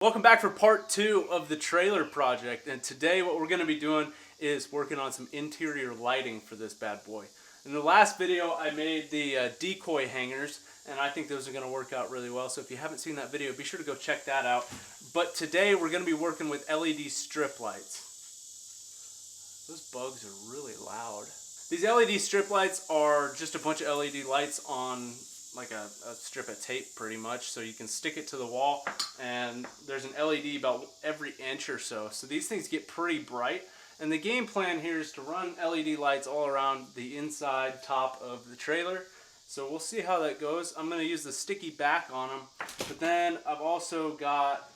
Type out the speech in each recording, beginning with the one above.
Welcome back for part 2 of the trailer project, and today what we're going to be doing is working on some interior lighting for this bad boy. In the last video I made the decoy hangers, and I think those are going to work out really well, so if you haven't seen that video be sure to go check that out. But today we're going to be working with LED strip lights. Those bugs are really loud. These LED strip lights are just a bunch of LED lights on like a strip of tape pretty much, so you can stick it to the wall and there's an LED about every inch or so. So these things get pretty bright, and the game plan here is to run LED lights all around the inside top of the trailer. So we'll see how that goes. I'm going to use the sticky back on them, but then I've also got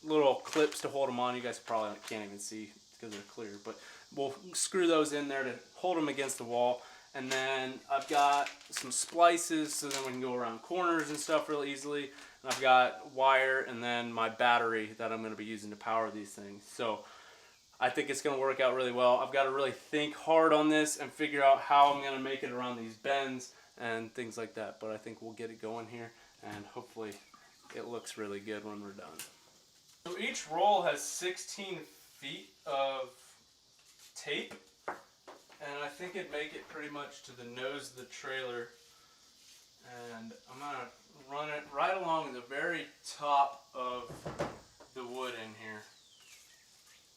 little clips to hold them on. You guys probably can't even see because they're clear, but we'll screw those in there to hold them against the wall. And then I've got some splices so then we can go around corners and stuff real easily. And I've got wire and then my battery that I'm going to be using to power these things. So I think it's going to work out really well. I've got to really think hard on this and figure out how I'm going to make it around these bends and things like that. But I think we'll get it going here, and hopefully it looks really good when we're done. So each roll has 16 feet of tape. And I think it'd make it pretty much to the nose of the trailer. And I'm going to run it right along the very top of the wood in here.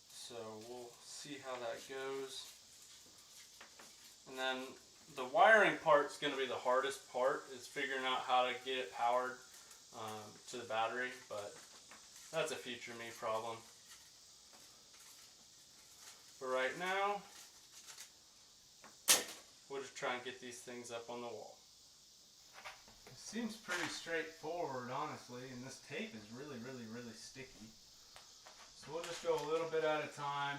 So we'll see how that goes. And then the wiring part's going to be the hardest part, is figuring out how to get it powered to the battery. But that's a future me problem. But right now, we'll just try and get these things up on the wall. It seems pretty straightforward, honestly, and this tape is really sticky. So we'll just go a little bit at a time,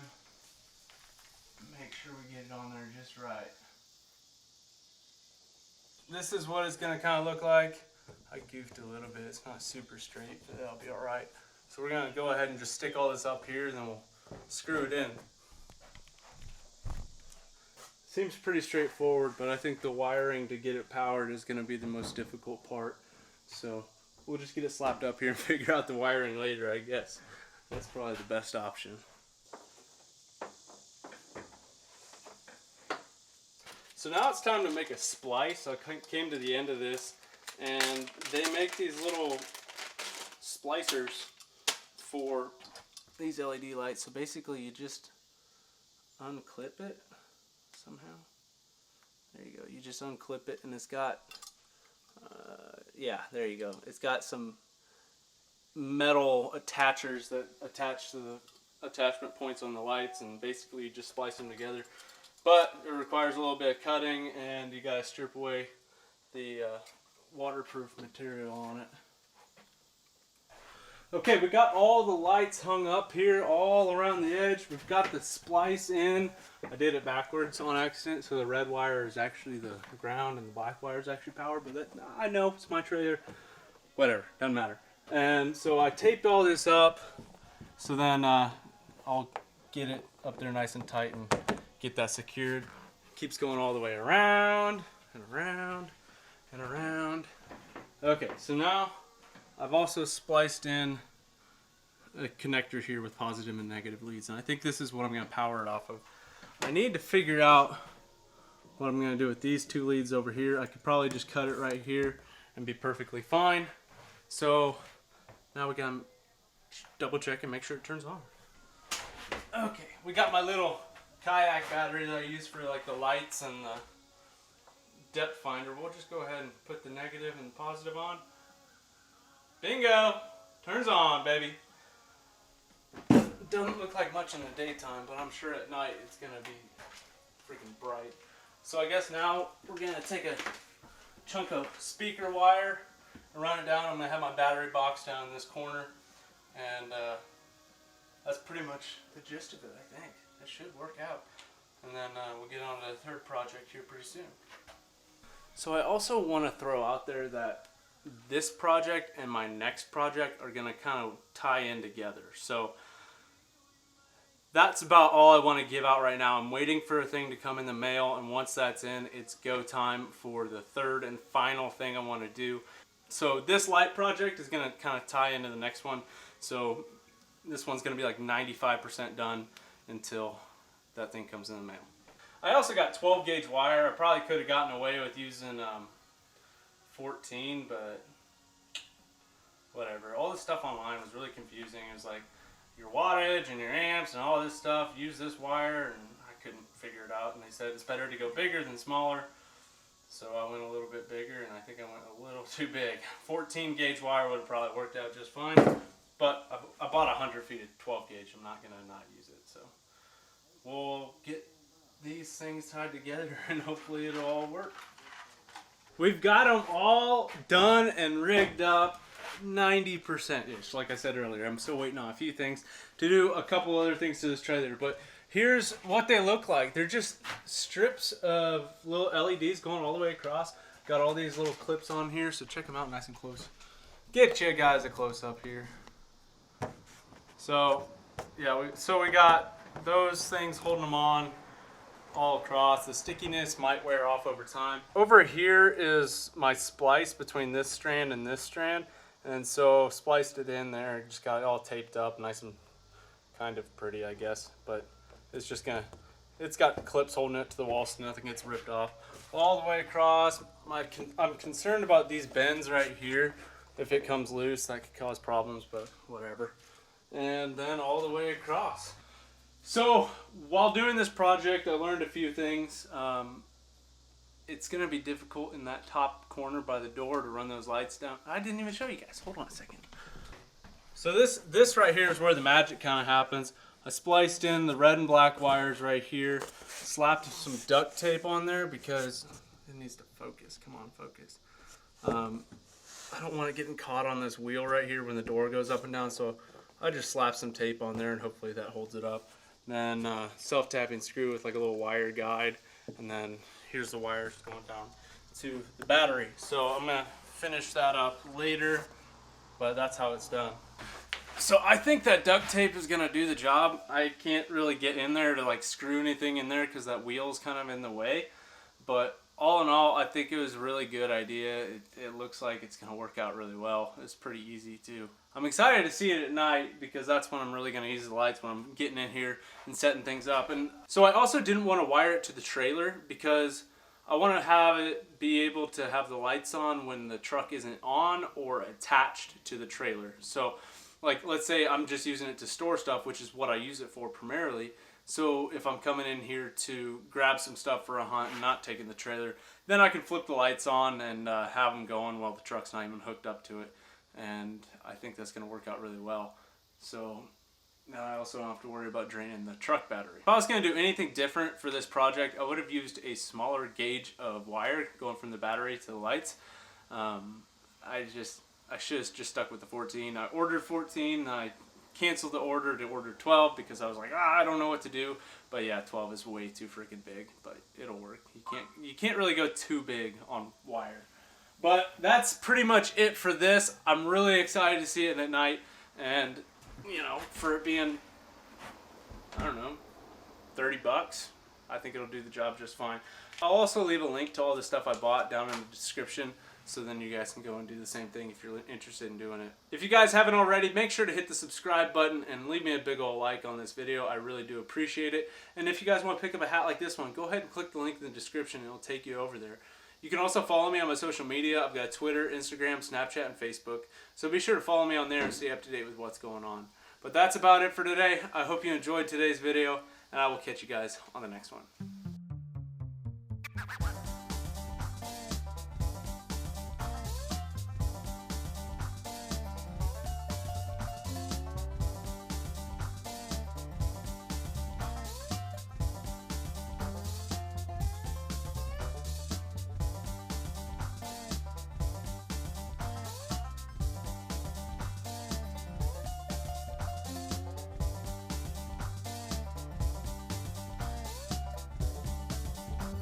make sure we get it on there just right. This is what it's going to kind of look like. I goofed a little bit, it's not super straight, but that'll be alright. So we're going to go ahead and just stick all this up here, and then we'll screw it in. Seems pretty straightforward, but I think the wiring to get it powered is going to be the most difficult part. So we'll just get it slapped up here and figure out the wiring later, I guess. That's probably the best option. So now it's time to make a splice. I came to the end of this, and they make these little splicers for these LED lights. So basically you just unclip it somehow. There you go. You just unclip it, and it's got yeah, there you go. It's got some metal attachers that attach to the attachment points on the lights, and basically you just splice them together. But it requires a little bit of cutting, and you gotta strip away the waterproof material on it. Okay, we got all the lights hung up here all around the edge. We've got the splice in. I did it backwards on accident, so the red wire is actually the ground and the black wire is actually power, but that, I know, it's my trailer. Whatever, doesn't matter. And so I taped all this up, so then I'll get it up there nice and tight and get that secured. Keeps going all the way around and around and around. Okay, so now I've also spliced in a connector here with positive and negative leads, and I think this is what I'm going to power it off of. I need to figure out what I'm going to do with these two leads over here. I could probably just cut it right here and be perfectly fine. So now we got to double check and make sure it turns on. Okay, we got my little kayak battery that I use for like the lights and the depth finder. We'll just go ahead and put the negative and the positive on. Bingo! Turns on, baby. Doesn't look like much in the daytime, but I'm sure at night it's gonna be freaking bright. So I guess now we're gonna take a chunk of speaker wire and run it down. I'm gonna have my battery box down in this corner, and that's pretty much the gist of it, I think. It should work out. And then we'll get on to the third project here pretty soon. So I also want to throw out there that this project and my next project are going to kind of tie in together. So that's about all I want to give out right now. I'm waiting for a thing to come in the mail, and once that's in, it's go time for the third and final thing I want to do. So this light project is going to kind of tie into the next one. So this one's going to be like 95% done until that thing comes in the mail. I also got 12 gauge wire. I probably could have gotten away with using 14, but whatever. All this stuff online was really confusing. It was like your wattage and your amps and all this stuff. Use this wire, and I couldn't figure it out. And they said it's better to go bigger than smaller. So I went a little bit bigger, and I think I went a little too big. 14 gauge wire would have probably worked out just fine. But I bought 100 feet of 12 gauge. I'm not going to not use it. So we'll get these things tied together, and hopefully it'll all work. We've got them all done and rigged up 90%-ish. Like I said earlier, I'm still waiting on a few things to do a couple other things to this trailer. But here's what they look like. They're just strips of little LEDs going all the way across. Got all these little clips on here, so check them out nice and close. Get you guys a close up here. So yeah, we got those things holding them on all across. The stickiness might wear off over time. Over here is my splice between this strand and this strand, and so spliced it in there. Just got it all taped up, nice and kind of pretty, I guess. But it's just gonna, it's got clips holding it to the wall so nothing gets ripped off. All the way across. I'm concerned about these bends right here. If it comes loose, that could cause problems, but whatever. And then all the way across. So while doing this project, I learned a few things. It's going to be difficult in that top corner by the door to run those lights down. I didn't even show you guys. Hold on a second. So this right here is where the magic kind of happens. I spliced in the red and black wires right here. Slapped some duct tape on there because it needs to focus. Come on, focus. I don't want it getting caught on this wheel right here when the door goes up and down, so I just slap some tape on there and hopefully that holds it up. Then self-tapping screw with like a little wire guide, and then here's the wires going down to the battery. So I'm gonna finish that up later, but that's how it's done. So I think that duct tape is gonna do the job. I can't really get in there to like screw anything in there because that wheel's kind of in the way, but all in all, I think it was a really good idea. It looks like it's going to work out really well. It's pretty easy too. I'm excited to see it at night because that's when I'm really going to use the lights, when I'm getting in here and setting things up. And so I also didn't want to wire it to the trailer because I want to have it be able to have the lights on when the truck isn't on or attached to the trailer. So like, let's say I'm just using it to store stuff, which is what I use it for primarily. So if I'm coming in here to grab some stuff for a hunt and not taking the trailer, then I can flip the lights on and have them going while the truck's not even hooked up to it. And I think that's going to work out really well. So now I also don't have to worry about draining the truck battery. If I was going to do anything different for this project, I would have used a smaller gauge of wire going from the battery to the lights. I should have just stuck with the 14. I ordered 14. I canceled the order to order 12 because I was like, I don't know what to do. But yeah, 12 is way too freaking big, but it'll work. You can't really go too big on wire. But that's pretty much it for this. I'm really excited to see it at night, and you know, for it being, I don't know, 30 bucks, I think it'll do the job just fine. I'll also leave a link to all the stuff I bought down in the description, so then you guys can go and do the same thing if you're interested in doing it. If you guys haven't already, make sure to hit the subscribe button and leave me a big old like on this video. I really do appreciate it. And if you guys want to pick up a hat like this one, go ahead and click the link in the description and it'll take you over there. You can also follow me on my social media. I've got Twitter, Instagram, Snapchat, and Facebook. So be sure to follow me on there and stay up to date with what's going on. But that's about it for today. I hope you enjoyed today's video, and I will catch you guys on the next one.